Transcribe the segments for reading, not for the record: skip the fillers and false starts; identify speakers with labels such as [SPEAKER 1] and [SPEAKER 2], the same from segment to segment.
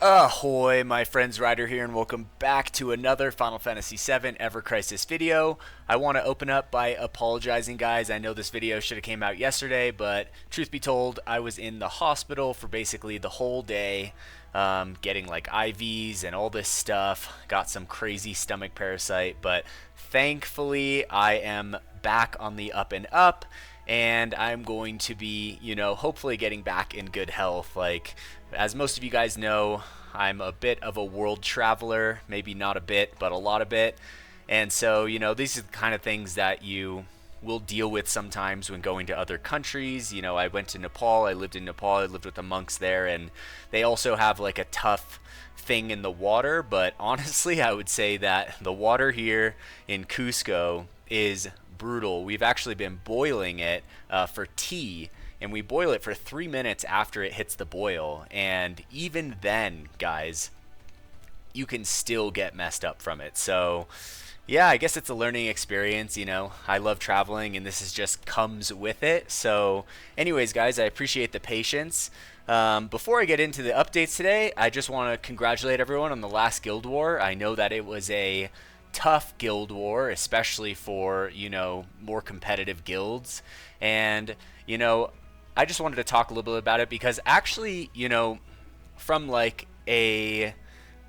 [SPEAKER 1] Ahoy, my friends, Ryder here, and welcome back to another Final Fantasy VII Ever Crisis video. I want to open up by apologizing, guys. I know this video should have came out yesterday, but truth be told, I was in the hospital for basically the whole day, getting like IVs and all this stuff. Got some crazy stomach parasite, but thankfully I am back on the up and up, and I'm going to be, hopefully getting back in good health. Like, as most of you guys know, I'm a bit of a world traveler, maybe not a bit, but a lot of it. And so, these are the kind of things that you will deal with sometimes when going to other countries. I went to Nepal, I lived in Nepal, I lived with the monks there, and they also have like a tough thing in the water, but honestly, I would say that the water here in Cusco is brutal. We've actually been boiling it for tea, and we boil it for 3 minutes after it hits the boil, and even then, guys, you can still get messed up from it. So yeah, I guess it's a learning experience. I love traveling, and this is just comes with it. So anyways, guys, I appreciate the patience. Before I get into the updates today, I just want to congratulate everyone on the last Guild War. I know that it was a tough Guild War, especially for, more competitive guilds. And, I just wanted to talk a little bit about it because actually, from like a,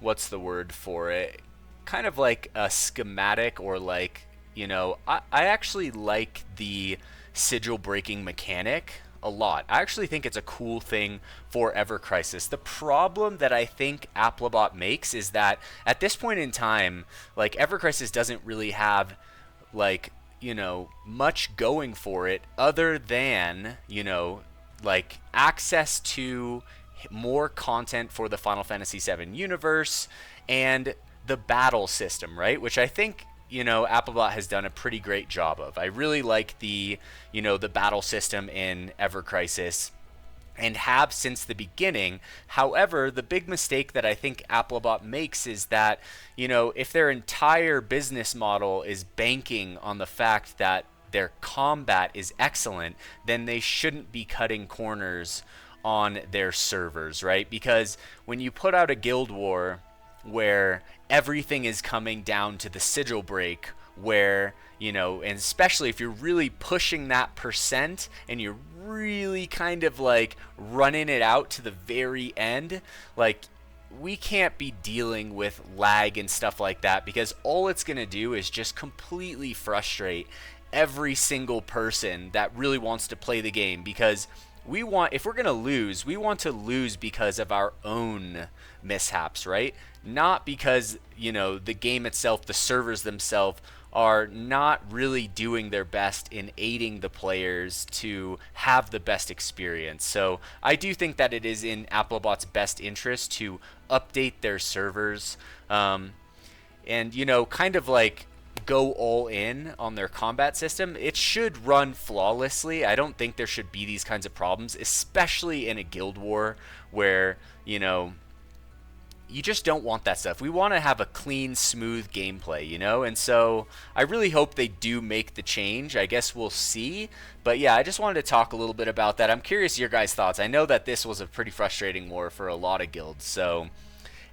[SPEAKER 1] what's the word for it? Kind of like a schematic, or like, I actually like the sigil breaking mechanic a lot. I actually think it's a cool thing for Ever Crisis. The problem that I think Applibot makes is that at this point in time, like, Ever Crisis doesn't really have like, much going for it other than, like access to more content for the Final Fantasy VII universe and the battle system, right? Which I think, Applibot has done a pretty great job of. I really like the, the battle system in Ever Crisis, and have since the beginning. However, the big mistake that I think Applibot makes is that, if their entire business model is banking on the fact that their combat is excellent, then they shouldn't be cutting corners on their servers, right? Because when you put out a guild war where everything is coming down to the sigil break, where, and especially if you're really pushing that percent and you're really kind of like running it out to the very end, like, we can't be dealing with lag and stuff like that, because all it's going to do is just completely frustrate every single person that really wants to play the game. Because if we're going to lose, we want to lose because of our own mishaps, right? Not because, the game itself, the servers themselves are not really doing their best in aiding the players to have the best experience. So I do think that it is in Applibot's best interest to update their servers, and, kind of like go all in on their combat system. It should run flawlessly. I don't think there should be these kinds of problems, especially in a guild war where, you just don't want that stuff. We want to have a clean, smooth gameplay, and so I really hope they do make the change. I guess we'll see. But yeah, I just wanted to talk a little bit about that. I'm curious your guys' thoughts. I know that this was a pretty frustrating war for a lot of guilds. So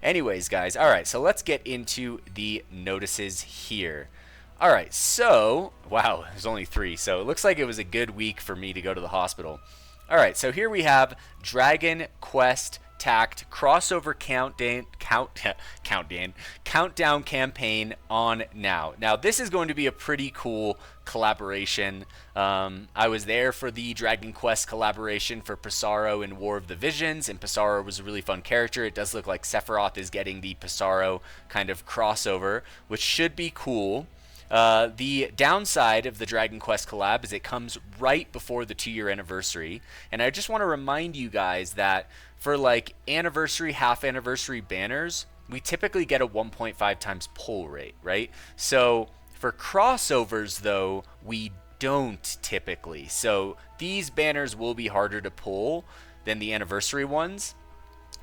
[SPEAKER 1] anyways, guys, all right, so let's get into the notices here. All right, so, wow, there's only 3, so it looks like it was a good week for me to go to the hospital. All right, so here we have Dragon Quest Tact crossover countdown campaign on now. Now, this is going to be a pretty cool collaboration. I was there for the Dragon Quest collaboration for Pissarro in War of the Visions, and Pissarro was a really fun character. It does look like Sephiroth is getting the Pissarro kind of crossover, which should be cool. The downside of the Dragon Quest collab is it comes right before the 2-year anniversary, and I just want to remind you guys that for like anniversary, half anniversary banners, we typically get a 1.5 times pull rate, right? So for crossovers, though, we don't typically. So these banners will be harder to pull than the anniversary ones.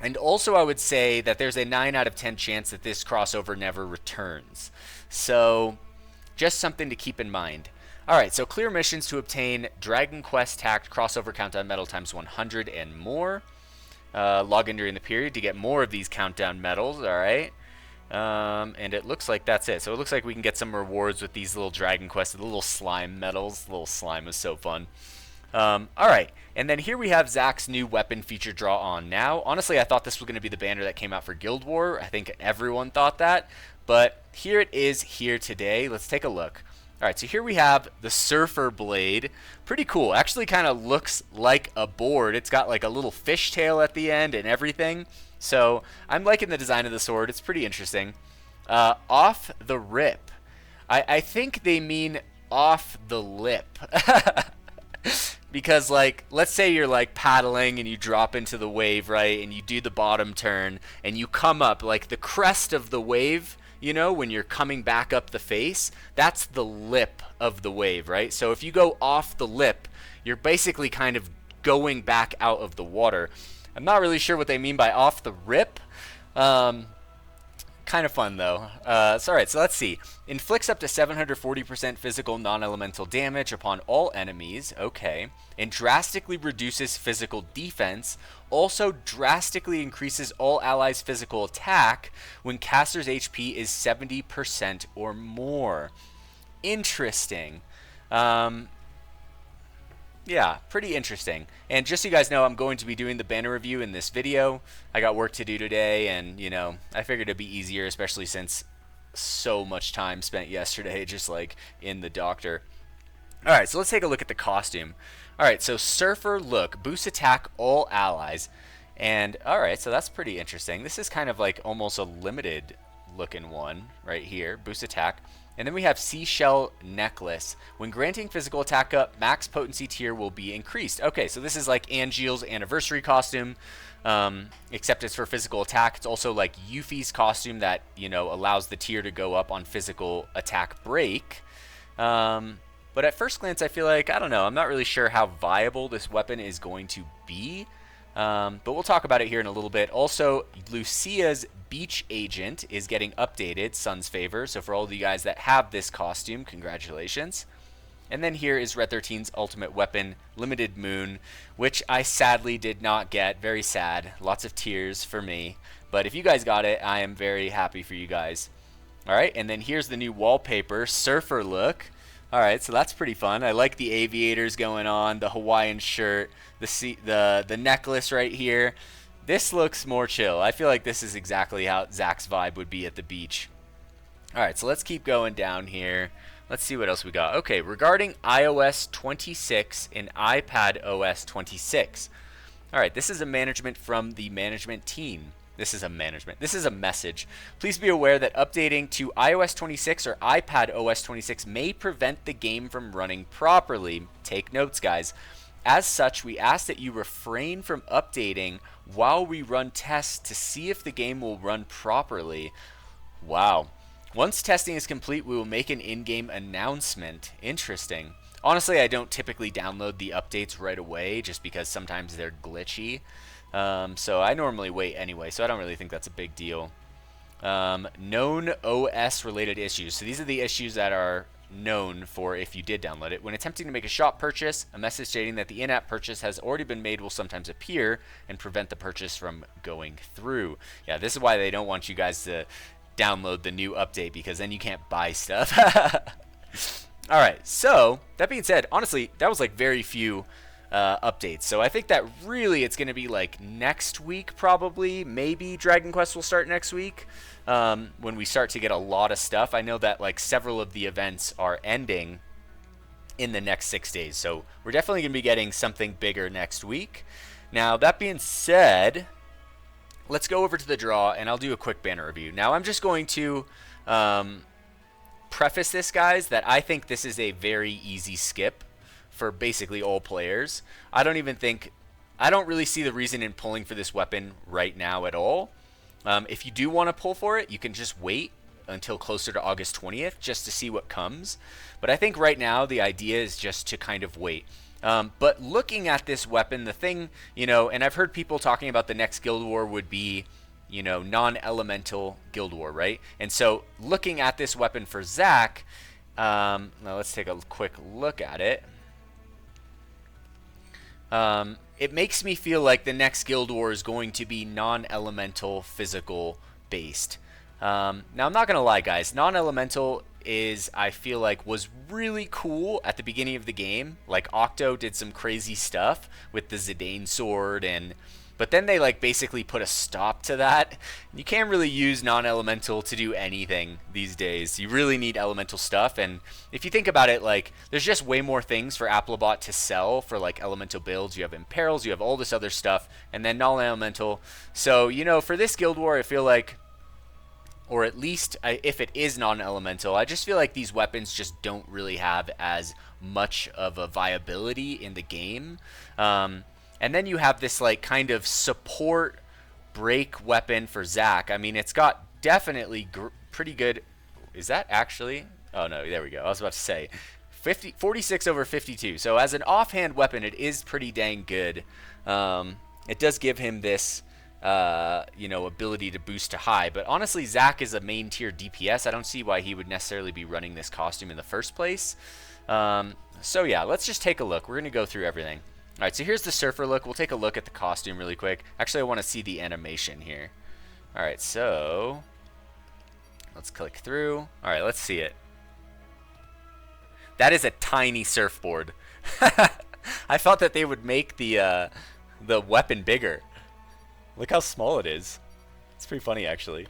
[SPEAKER 1] And also, I would say that there's a 9 out of 10 chance that this crossover never returns. So just something to keep in mind. Alright, so clear missions to obtain Dragon Quest Tact crossover countdown medal times 100 and more. Log in during the period to get more of these countdown medals. All right. And it looks like that's it. So it looks like we can get some rewards with these little Dragon Quest, the little slime medals. The little slime is so fun. All right, and then here we have Zack's new weapon feature draw on now. Honestly, I thought this was going to be the banner that came out for Guild War. I think everyone thought that, but here it is here today. Let's take a look. All right, so here we have the Surfer Blade. Pretty cool. Actually kind of looks like a board. It's got like a little fishtail at the end and everything. So I'm liking the design of the sword. It's pretty interesting. Off the rip. I think they mean off the lip. Because, like, let's say you're, like, paddling and you drop into the wave, right? And you do the bottom turn and you come up, like, the crest of the wave, you know, when you're coming back up the face, that's the lip of the wave, right? So if you go off the lip, you're basically kind of going back out of the water. I'm not really sure what they mean by off the rip. Kind of fun, though. So, all right, so let's see. Inflicts up to 740% physical non-elemental damage upon all enemies. Okay. And drastically reduces physical defense. Also drastically increases all allies' physical attack when caster's HP is 70% or more. Interesting. Yeah, pretty interesting. And just so you guys know, I'm going to be doing the banner review in this video. I got work to do today, and, you know, I figured it'd be easier, especially since so much time spent yesterday just, like, in the doctor. Alright, so let's take a look at the costume. Alright, so Surfer look. Boost attack all allies. And, alright, so that's pretty interesting. This is kind of like almost a limited looking one right here. Boost attack. And then we have Seashell Necklace. When granting physical attack up, max potency tier will be increased. Okay, so this is like Angeal's anniversary costume, except it's for physical attack. It's also like Yuffie's costume that, you know, allows the tier to go up on physical attack break. But at first glance, I feel like, I don't know, I'm not really sure how viable this weapon is going to be. But we'll talk about it here in a little bit. Also, Lucia's Beach Agent is getting updated, Sun's Favor. So for all of you guys that have this costume, congratulations. And then here is Red 13's ultimate weapon, Limited Moon, which I sadly did not get. Very sad. Lots of tears for me. But if you guys got it, I am very happy for you guys. Alright, and then here's the new wallpaper, Surfer look. Alright, so that's pretty fun. I like the aviators going on, the Hawaiian shirt, the necklace right here. This looks more chill. I feel like this is exactly how Zack's vibe would be at the beach. Alright, so let's keep going down here. Let's see what else we got. Okay, regarding iOS 26 and iPad OS 26. Alright, this is a management from the management team. This is a message. Please be aware that updating to iOS 26 or iPad OS 26 may prevent the game from running properly. Take notes, guys. As such, we ask that you refrain from updating while we run tests to see if the game will run properly. Wow. Once testing is complete, we will make an in-game announcement. Interesting. Honestly, I don't typically download the updates right away just because sometimes they're glitchy. So I normally wait anyway, so I don't really think that's a big deal. Known OS related issues. So these are the issues that are known for if you did download it. When attempting to make a shop purchase, a message stating that the in-app purchase has already been made will sometimes appear and prevent the purchase from going through. Yeah, this is why they don't want you guys to download the new update, because then you can't buy stuff. Alright, so that being said, honestly, that was like very few updates. So I think that really it's going to be like next week probably. Maybe Dragon Quest will start next week when we start to get a lot of stuff. I know that like several of the events are ending in the next 6 days. So we're definitely going to be getting something bigger next week. Now, that being said, let's go over to the draw and I'll do a quick banner review. Now, I'm just going to preface this, guys, that I think this is a very easy skip for basically all players. I don't really see the reason in pulling for this weapon right now at all. If you do want to pull for it, you can just wait until closer to August 20th just to see what comes. But I think right now the idea is just to kind of wait. But looking at this weapon, the thing, you know, and I've heard people talking about the next Guild War would be, you know, non-elemental Guild War, right? And so looking at this weapon for Zack, now let's take a quick look at it. it makes me feel like the next Guild War is going to be non-elemental physical based. Now I'm not gonna lie, guys. Non-elemental is, I feel like, was really cool at the beginning of the game. Like Octo did some crazy stuff with the Zidane sword, but then they like basically put a stop to that. You can't really use non-elemental to do anything these days. You really need elemental stuff, and if you think about it, like there's just way more things for Applibot to sell for like elemental builds. You have imperils, you have all this other stuff, and then non-elemental. So, you know, for this Guild War, I feel like, or at least if it is non-elemental, I just feel like these weapons just don't really have as much of a viability in the game. And then you have this like kind of support break weapon for Zack. I mean, it's got definitely pretty good. Is that actually? Oh no, there we go. I was about to say 46 over 52. So as an offhand weapon, it is pretty dang good. It does give him this you know, ability to boost to high. But honestly, Zack is a main tier DPS. I don't see why he would necessarily be running this costume in the first place. So yeah, let's just take a look. We're going to go through everything. All right, so here's the surfer look. We'll take a look at the costume really quick. Actually, I want to see the animation here. All right, so let's click through. All right, let's see it. That is a tiny surfboard. I thought that they would make the weapon bigger. Look how small it is. It's pretty funny, actually.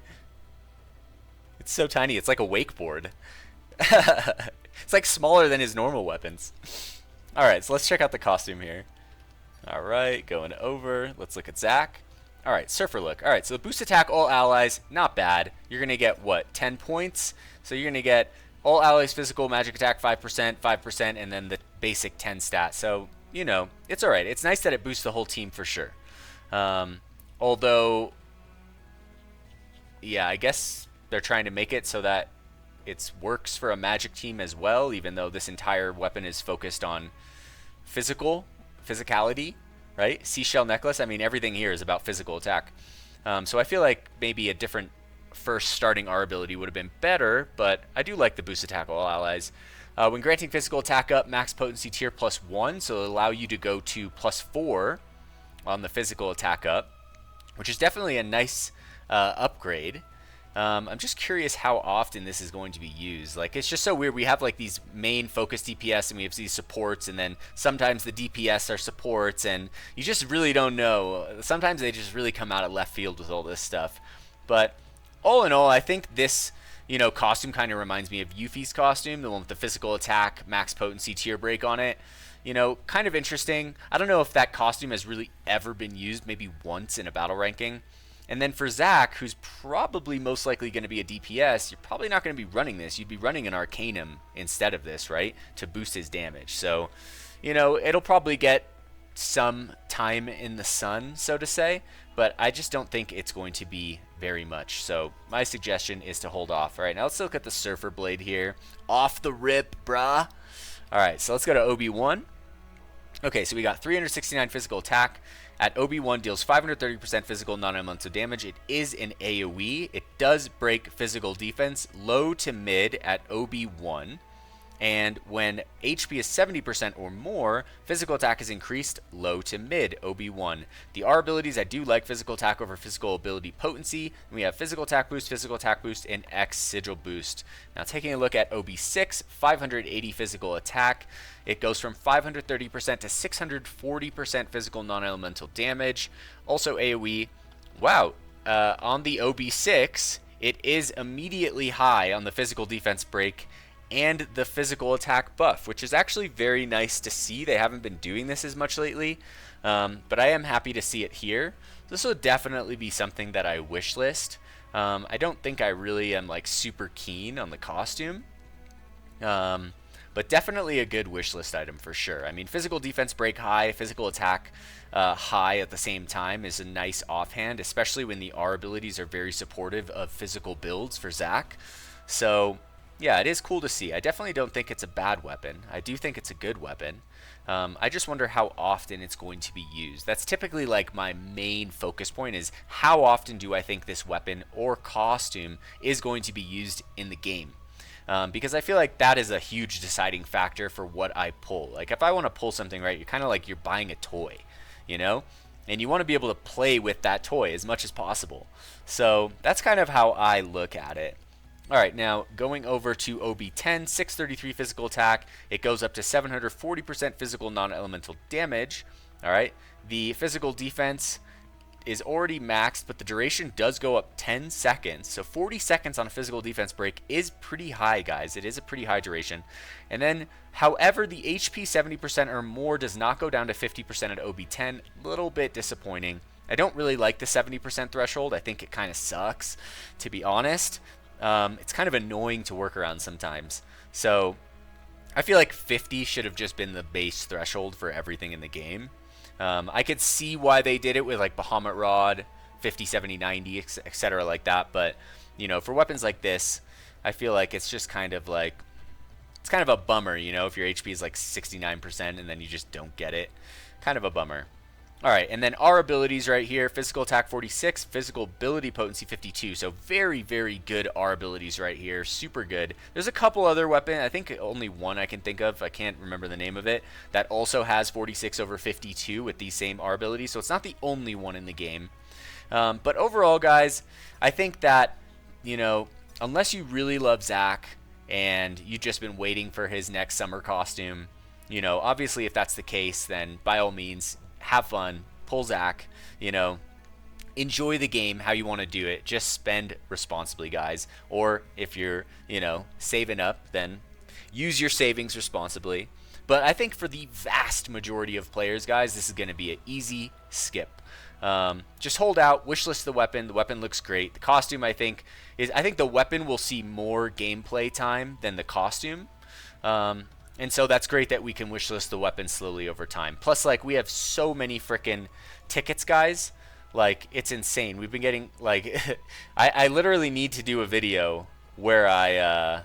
[SPEAKER 1] It's so tiny. It's like a wakeboard. It's like smaller than his normal weapons. All right, so let's check out the costume here. All right, going over. Let's look at Zack. All right, surfer look. All right, so the boost attack all allies, not bad. You're going to get, what, 10 points? So you're going to get all allies physical, magic attack 5%, 5%, and then the basic 10 stat. So, you know, it's all right. It's nice that it boosts the whole team for sure. Although, yeah, I guess they're trying to make it so that it works for a magic team as well, even though this entire weapon is focused on physicality, right? Seashell necklace, I mean, everything here is about physical attack. So I feel like maybe a different first starting R ability would have been better, but I do like the boost attack all allies. When granting physical attack up, max potency tier +1, so it'll allow you to go to +4 on the physical attack up, which is definitely a nice upgrade. I'm just curious how often this is going to be used. Like, it's just so weird. We have like these main focus DPS and we have these supports, and then sometimes the DPS are supports, and you just really don't know. Sometimes they just really come out of left field with all this stuff. But all in all, I think this, you know, costume kind of reminds me of Yuffie's costume, the one with the physical attack, max potency, tier break on it. You know, kind of interesting. I don't know if that costume has really ever been used, maybe once in a battle ranking. And then for Zack, who's probably most likely going to be a DPS, you're probably not going to be running this. You'd be running an Arcanum instead of this, right? To boost his damage. So, you know, it'll probably get some time in the sun, so to say. But I just don't think it's going to be very much. So my suggestion is to hold off. All right, now let's look at the Surfer Blade here. Off the rip, brah. All right, so let's go to OB1. Okay, so we got 369 physical attack. At OB1 deals 530% physical non-elemental damage. It is an AoE. It does break physical defense low to mid at OB1. And when HP is 70% or more, physical attack is increased low to mid OB1. The R abilities, I do like physical attack over physical ability potency. We have physical attack boost, and X sigil boost. Now taking a look at OB6, 580 physical attack. It goes from 530% to 640% physical non-elemental damage. Also AoE. Wow, on the OB6, it is immediately high on the physical defense break and the physical attack buff, which is actually very nice to see. They haven't been doing this as much lately, but I am happy to see it here. This will definitely be something that I wish list. I don't think I really am like super keen on the costume, but definitely a good wish list item for sure. I mean, physical defense break high, physical attack high at the same time is a nice offhand, especially when the R abilities are very supportive of physical builds for Zack. So yeah, it is cool to see. I definitely don't think it's a bad weapon. I do think it's a good weapon. I just wonder how often it's going to be used. That's typically like my main focus point, is how often do I think this weapon or costume is going to be used in the game. Because I feel like that is a huge deciding factor for what I pull. Like if I want to pull something, right, you're kind of like you're buying a toy. you know? And you want to be able to play with that toy as much as possible. So that's kind of how I look at it. All right, now going over to OB10, 633 physical attack. It goes up to 740% physical non-elemental damage. All right, the physical defense is already maxed, but the duration does go up 10 seconds. So 40 seconds on a physical defense break is pretty high, guys. It is a pretty high duration. And then, however, the HP 70% or more does not go down to 50% at OB10. A little bit disappointing. I don't really like the 70% threshold. I think it kind of sucks, to be honest. It's kind of annoying to work around sometimes. So I feel like 50 should have just been the base threshold for everything in the game. I could see why they did it with like Bahamut Rod, 50, 70, 90, etc. like that. But, you know, for weapons like this, I feel like it's just kind of like, it's kind of a bummer, you know, if your HP is like 69% and then you just don't get it. Kind of a bummer. All right, and then our abilities right here, physical attack 46, physical ability potency 52. So very, very good R abilities right here, super good. There's a couple other weapons, I think only one I can think of, I can't remember the name of it, that also has 46 over 52 with these same R abilities. So it's not the only one in the game. But overall, guys, I think that, you know, unless you really love Zack and you've just been waiting for his next summer costume, you know, obviously if that's the case, then by all means, have fun, pull Zack, you know, enjoy the game how you want to do it. Just spend responsibly, guys. Or if you're, you know, saving up, then use your savings responsibly. But I think for the vast majority of players, guys, this is going to be an easy skip. Just hold out, wishlist the weapon. The weapon looks great. The costume, I think the weapon will see more gameplay time than the costume. And so that's great that we can wishlist the weapon slowly over time. Plus, like, we have so many freaking tickets, guys. Like, it's insane. We've been getting, like, I literally need to do a video where I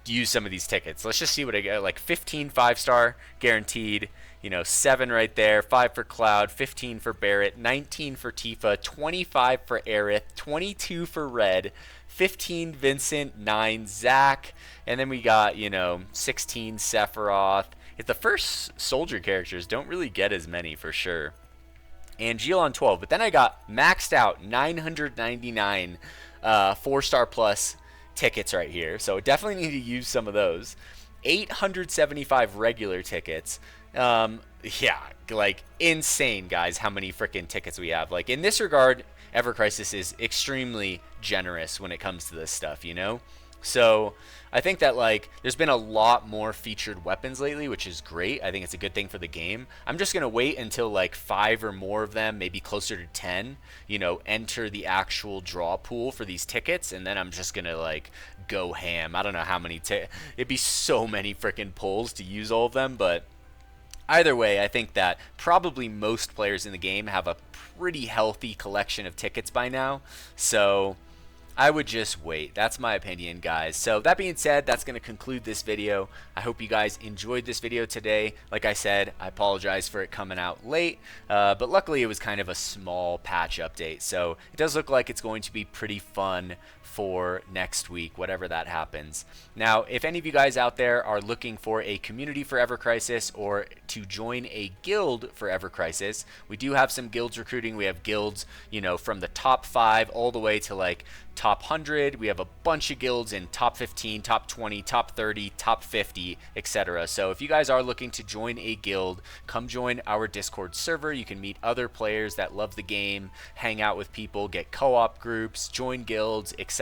[SPEAKER 1] use some of these tickets. Let's just see what I get. Like, 15 5-star guaranteed. You know, 7 right there, 5 for Cloud, 15 for Barrett, 19 for Tifa, 25 for Aerith, 22 for Red, 15 Vincent, 9 Zack, and then we got, you know, 16 Sephiroth. If the first soldier characters don't really get as many for sure. And Geelon 12, but then I got maxed out 999 4-star plus tickets right here. So definitely need to use some of those. 875 regular tickets. Yeah, like insane, guys, how many freaking tickets we have. Like, in this regard, Ever Crisis is extremely generous when it comes to this stuff, you know? So I think that, like, there's been a lot more featured weapons lately, which is great. I think it's a good thing for the game. I'm just going to wait until, like, 5 or more of them, maybe closer to 10, you know, enter the actual draw pool for these tickets, and then I'm just going to, like, go ham. I don't know how many it'd be so many freaking pulls to use all of them, but either way, I think that probably most players in the game have a pretty healthy collection of tickets by now. So I would just wait. That's my opinion, guys. So that being said, that's going to conclude this video. I hope you guys enjoyed this video today. Like I said, I apologize for it coming out late, but luckily it was kind of a small patch update. So it does look like it's going to be pretty fun for next week, whatever that happens. Now, if any of you guys out there are looking for a community for Ever Crisis or to join a guild for Ever Crisis, we do have some guilds recruiting. We have guilds, you know, from the top 5 all the way to like top 100. We have a bunch of guilds in top 15, top 20, top 30, top 50, etc. So if you guys are looking to join a guild, come join our Discord server. You can meet other players that love the game, hang out with people, get co-op groups, join guilds, etc.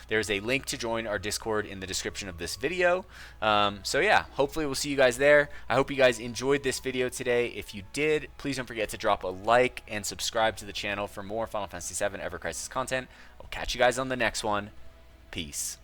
[SPEAKER 1] There's a link to join our Discord in the description of this video. So yeah, hopefully we'll see you guys there. I hope you guys enjoyed this video today. If you did, please don't forget to drop a like and subscribe to the channel for more Final Fantasy VII Ever Crisis content. I'll catch you guys on the next one. Peace.